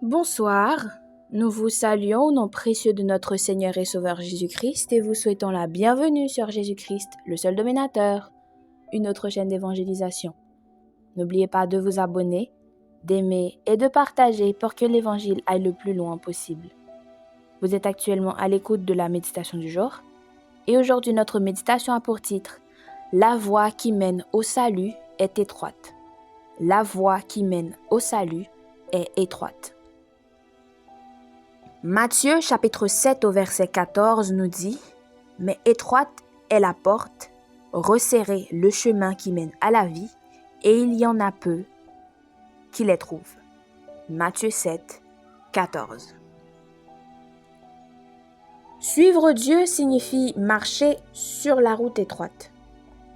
Bonsoir, nous vous saluons au nom précieux de notre Seigneur et Sauveur Jésus-Christ et vous souhaitons la bienvenue sur Jésus-Christ, le seul dominateur, une autre chaîne d'évangélisation. N'oubliez pas de vous abonner, d'aimer et de partager pour que l'évangile aille le plus loin possible. Vous êtes actuellement à l'écoute de la méditation du jour et aujourd'hui notre méditation a pour titre « La voie qui mène au salut est étroite ». La voie qui mène au salut est étroite. Matthieu chapitre 7 au verset 14 nous dit « Mais étroite est la porte, resserré le chemin qui mène à la vie, et il y en a peu qui les trouvent. » Matthieu 7, 14. Suivre Dieu signifie marcher sur la route étroite,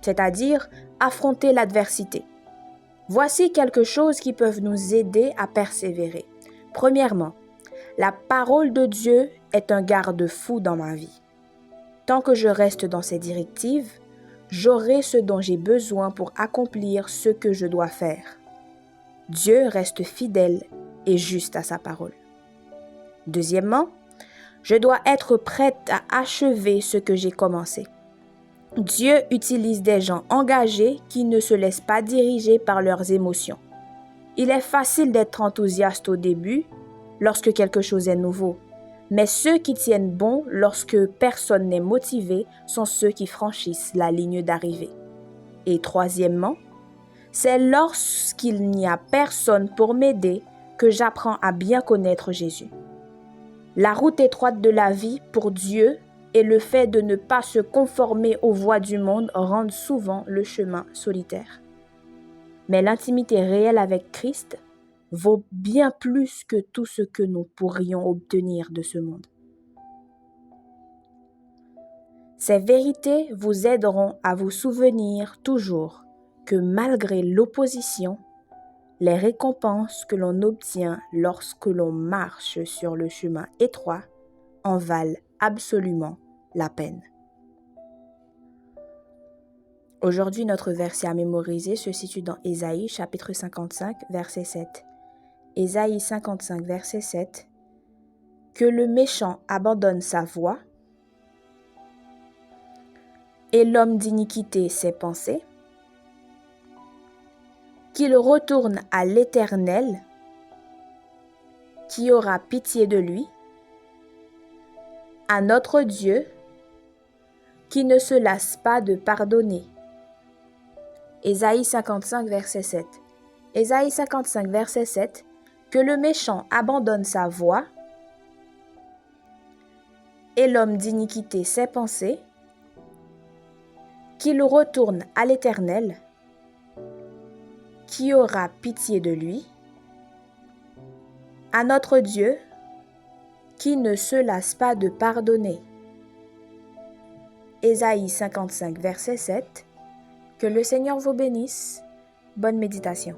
c'est-à-dire affronter l'adversité. Voici quelque chose qui peuvent nous aider à persévérer. Premièrement, la parole de Dieu est un garde-fou dans ma vie. Tant que je reste dans ses directives, j'aurai ce dont j'ai besoin pour accomplir ce que je dois faire. Dieu reste fidèle et juste à sa parole. Deuxièmement, je dois être prête à achever ce que j'ai commencé. Dieu utilise des gens engagés qui ne se laissent pas diriger par leurs émotions. Il est facile d'être enthousiaste au début, lorsque quelque chose est nouveau. Mais ceux qui tiennent bon lorsque personne n'est motivé sont ceux qui franchissent la ligne d'arrivée. Et troisièmement, c'est lorsqu'il n'y a personne pour m'aider que j'apprends à bien connaître Jésus. La route étroite de la vie pour Dieu et le fait de ne pas se conformer aux voies du monde rendent souvent le chemin solitaire. Mais l'intimité réelle avec Christ vaut bien plus que tout ce que nous pourrions obtenir de ce monde. Ces vérités vous aideront à vous souvenir toujours que malgré l'opposition, les récompenses que l'on obtient lorsque l'on marche sur le chemin étroit en valent absolument la peine. Aujourd'hui, notre verset à mémoriser se situe dans Ésaïe chapitre 55, verset 7. Ésaïe 55, verset 7, « Que le méchant abandonne sa voie et l'homme d'iniquité ses pensées, qu'il retourne à l'Éternel, qui aura pitié de lui, à notre Dieu, qui ne se lasse pas de pardonner. » Ésaïe 55, verset 7. Ésaïe 55, verset 7, « Que le méchant abandonne sa voie et l'homme d'iniquité ses pensées, qu'il retourne à l'Éternel, qui aura pitié de lui, à notre Dieu, qui ne se lasse pas de pardonner. » Ésaïe 55, verset 7. Que le Seigneur vous bénisse. Bonne méditation.